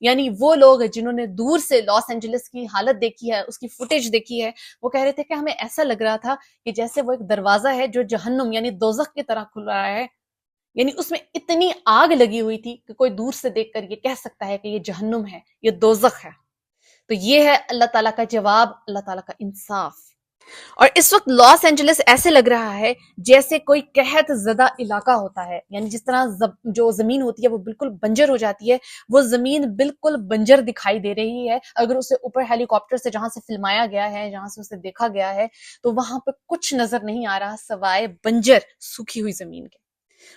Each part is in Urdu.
یعنی وہ لوگ جنہوں نے دور سے لاس اینجلس کی حالت دیکھی ہے، اس کی فوٹیج دیکھی ہے، وہ کہہ رہے تھے کہ ہمیں ایسا لگ رہا تھا کہ جیسے وہ ایک دروازہ ہے جو جہنم یعنی دوزخ کی طرح کھل رہا ہے، یعنی اس میں اتنی آگ لگی ہوئی تھی کہ کوئی دور سے دیکھ کر یہ کہہ سکتا ہے کہ یہ جہنم ہے، یہ دوزخ ہے۔ تو یہ ہے اللہ تعالیٰ کا جواب، اللہ تعالیٰ کا انصاف۔ اور اس وقت لاس اینجلس ایسے لگ رہا ہے جیسے کوئی قحط زدہ علاقہ ہوتا ہے، یعنی جس طرح جو زمین ہوتی ہے وہ بالکل بنجر ہو جاتی ہے، وہ زمین بالکل بنجر دکھائی دے رہی ہے۔ اگر اسے اوپر ہیلی کاپٹر سے جہاں سے فلمایا گیا ہے، جہاں سے اسے دیکھا گیا ہے، تو وہاں پہ کچھ نظر نہیں آ رہا سوائے بنجر سوکھی ہوئی زمین کے۔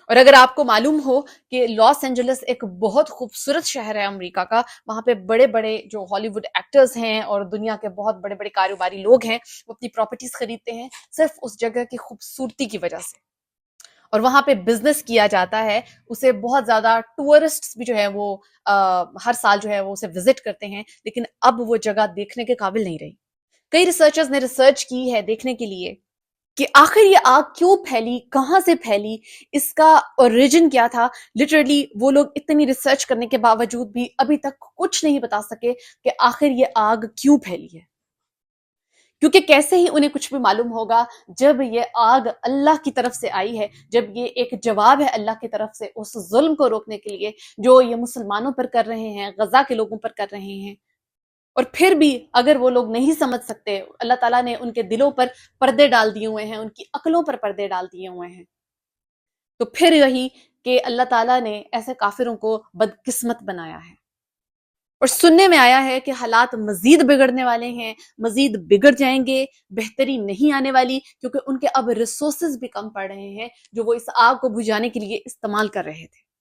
اور اگر آپ کو معلوم ہو کہ لاس اینجلس ایک بہت خوبصورت شہر ہے امریکہ کا، وہاں پہ بڑے بڑے جو ہالی ووڈ ایکٹرز ہیں اور دنیا کے بہت بڑے بڑے کاروباری لوگ ہیں، وہ اپنی پراپرٹیز خریدتے ہیں صرف اس جگہ کی خوبصورتی کی وجہ سے، اور وہاں پہ بزنس کیا جاتا ہے۔ اسے بہت زیادہ ٹورسٹس بھی جو ہے وہ ہر سال جو ہے وہ اسے وزٹ کرتے ہیں، لیکن اب وہ جگہ دیکھنے کے قابل نہیں رہی۔ کئی ریسرچرز نے ریسرچ کی ہے دیکھنے کے لیے کہ آخر یہ آگ کیوں پھیلی، کہاں سے پھیلی، اس کا اوریجن کیا تھا۔ لٹرلی وہ لوگ اتنی ریسرچ کرنے کے باوجود بھی ابھی تک کچھ نہیں بتا سکے کہ آخر یہ آگ کیوں پھیلی ہے، کیونکہ کیسے ہی انہیں کچھ بھی معلوم ہوگا جب یہ آگ اللہ کی طرف سے آئی ہے، جب یہ ایک جواب ہے اللہ کی طرف سے اس ظلم کو روکنے کے لیے جو یہ مسلمانوں پر کر رہے ہیں، غزہ کے لوگوں پر کر رہے ہیں۔ اور پھر بھی اگر وہ لوگ نہیں سمجھ سکتے، اللہ تعالیٰ نے ان کے دلوں پر پردے ڈال دیے ہوئے ہیں، ان کی عقلوں پر پردے ڈال دیے ہوئے ہیں، تو پھر یہی کہ اللہ تعالیٰ نے ایسے کافروں کو بدقسمت بنایا ہے۔ اور سننے میں آیا ہے کہ حالات مزید بگڑنے والے ہیں، مزید بگڑ جائیں گے، بہتری نہیں آنے والی، کیونکہ ان کے اب ریسورسز بھی کم پڑ رہے ہیں جو وہ اس آگ کو بجھانے کے لیے استعمال کر رہے تھے۔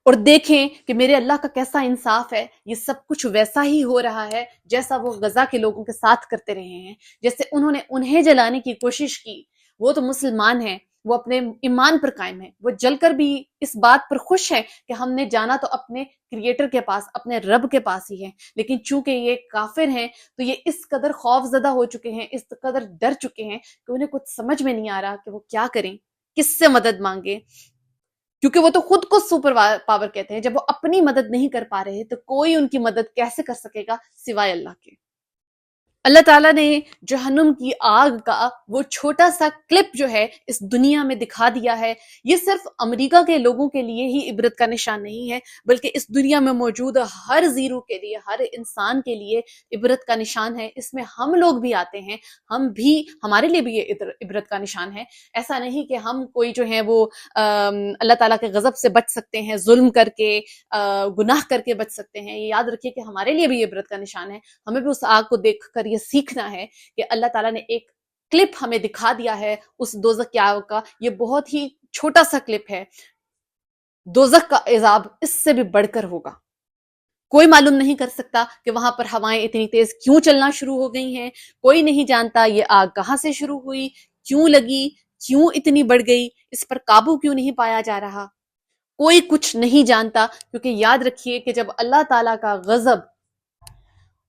اور دیکھیں کہ میرے اللہ کا کیسا انصاف ہے، یہ سب کچھ ویسا ہی ہو رہا ہے جیسا وہ غزہ کے لوگوں کے ساتھ کرتے رہے ہیں، جیسے انہوں نے انہیں جلانے کی کوشش کی۔ وہ تو مسلمان ہیں، وہ اپنے ایمان پر قائم ہیں، وہ جل کر بھی اس بات پر خوش ہیں کہ ہم نے جانا تو اپنے کریٹر کے پاس، اپنے رب کے پاس ہی ہے، لیکن چونکہ یہ کافر ہیں تو یہ اس قدر خوف زدہ ہو چکے ہیں، اس قدر ڈر چکے ہیں کہ انہیں کچھ سمجھ میں نہیں آ رہا کہ وہ کیا کریں، کس سے مدد مانگیں، کیونکہ وہ تو خود کو سپر پاور کہتے ہیں۔ جب وہ اپنی مدد نہیں کر پا رہے تو کوئی ان کی مدد کیسے کر سکے گا سوائے اللہ کے۔ اللہ تعالیٰ نے جہنم کی آگ کا وہ چھوٹا سا کلپ جو ہے اس دنیا میں دکھا دیا ہے۔ یہ صرف امریکہ کے لوگوں کے لیے ہی عبرت کا نشان نہیں ہے، بلکہ اس دنیا میں موجود ہر زیرو کے لیے، ہر انسان کے لیے عبرت کا نشان ہے۔ اس میں ہم لوگ بھی آتے ہیں، ہمارے لیے بھی یہ عبرت کا نشان ہے۔ ایسا نہیں کہ ہم کوئی جو ہے وہ اللہ تعالیٰ کے غضب سے بچ سکتے ہیں، ظلم کر کے، گناہ کر کے بچ سکتے ہیں۔ یہ یاد رکھیے کہ ہمارے لیے بھی یہ عبرت کا نشان ہے۔ ہمیں بھی اس آگ کو دیکھ کر یہ سیکھنا ہے کہ اللہ تعالیٰ نے ایک کلپ ہمیں دکھا دیا ہے اس دوزخ کی آگ کا۔ یہ بہت ہی چھوٹا سا کلپ ہے، دوزخ کا عذاب اس سے بھی بڑھ کر ہوگا۔ کوئی معلوم نہیں کر سکتا کہ وہاں پر ہوائیں اتنی تیز کیوں چلنا شروع ہو گئی ہیں، کوئی نہیں جانتا یہ آگ کہاں سے شروع ہوئی، کیوں لگی، کیوں اتنی بڑھ گئی، اس پر قابو کیوں نہیں پایا جا رہا، کوئی کچھ نہیں جانتا۔ کیونکہ یاد رکھیے کہ جب اللہ تعالیٰ کا غضب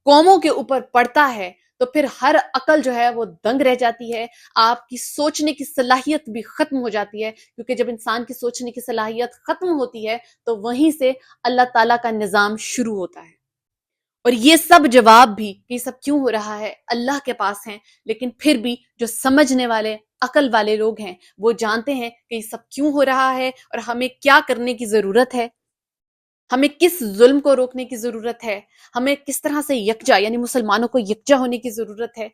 قوموں کے اوپر پڑتا ہے تو پھر ہر عقل جو ہے وہ دنگ رہ جاتی ہے، آپ کی سوچنے کی صلاحیت بھی ختم ہو جاتی ہے، کیونکہ جب انسان کی سوچنے کی صلاحیت ختم ہوتی ہے تو وہیں سے اللہ تعالیٰ کا نظام شروع ہوتا ہے۔ اور یہ سب جواب بھی کہ یہ سب کیوں ہو رہا ہے اللہ کے پاس ہیں، لیکن پھر بھی جو سمجھنے والے، عقل والے لوگ ہیں وہ جانتے ہیں کہ یہ سب کیوں ہو رہا ہے اور ہمیں کیا کرنے کی ضرورت ہے، ہمیں کس ظلم کو روکنے کی ضرورت ہے، ہمیں کس طرح سے یکجا یعنی مسلمانوں کو یکجا ہونے کی ضرورت ہے۔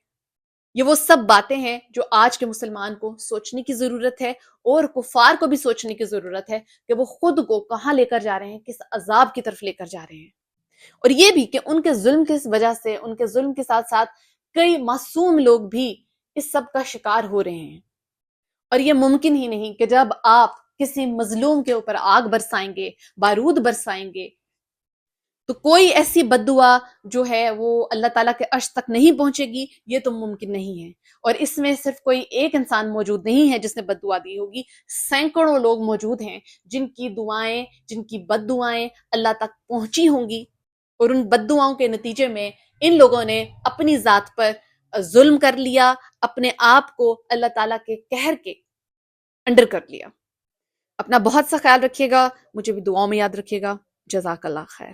یہ وہ سب باتیں ہیں جو آج کے مسلمان کو سوچنے کی ضرورت ہے، اور کفار کو بھی سوچنے کی ضرورت ہے کہ وہ خود کو کہاں لے کر جا رہے ہیں، کس عذاب کی طرف لے کر جا رہے ہیں۔ اور یہ بھی کہ ان کے ظلم کی وجہ سے، ان کے ظلم کے ساتھ ساتھ کئی معصوم لوگ بھی اس سب کا شکار ہو رہے ہیں۔ اور یہ ممکن ہی نہیں کہ جب آپ کسی مظلوم کے اوپر آگ برسائیں گے، بارود برسائیں گے، تو کوئی ایسی بد دعا جو ہے وہ اللہ تعالیٰ کے عرش تک نہیں پہنچے گی، یہ تو ممکن نہیں ہے۔ اور اس میں صرف کوئی ایک انسان موجود نہیں ہے جس نے بد دعا دی ہوگی، سینکڑوں لوگ موجود ہیں جن کی دعائیں، جن کی بد دعائیں اللہ تک پہنچی ہوں گی، اور ان بد دعاؤں کے نتیجے میں ان لوگوں نے اپنی ذات پر ظلم کر لیا، اپنے آپ کو اللہ تعالیٰ کے قہر کے انڈر کر لیا۔ اپنا بہت سا خیال رکھیے گا، مجھے بھی دعاؤں میں یاد رکھیے گا۔ جزاک اللہ خیر۔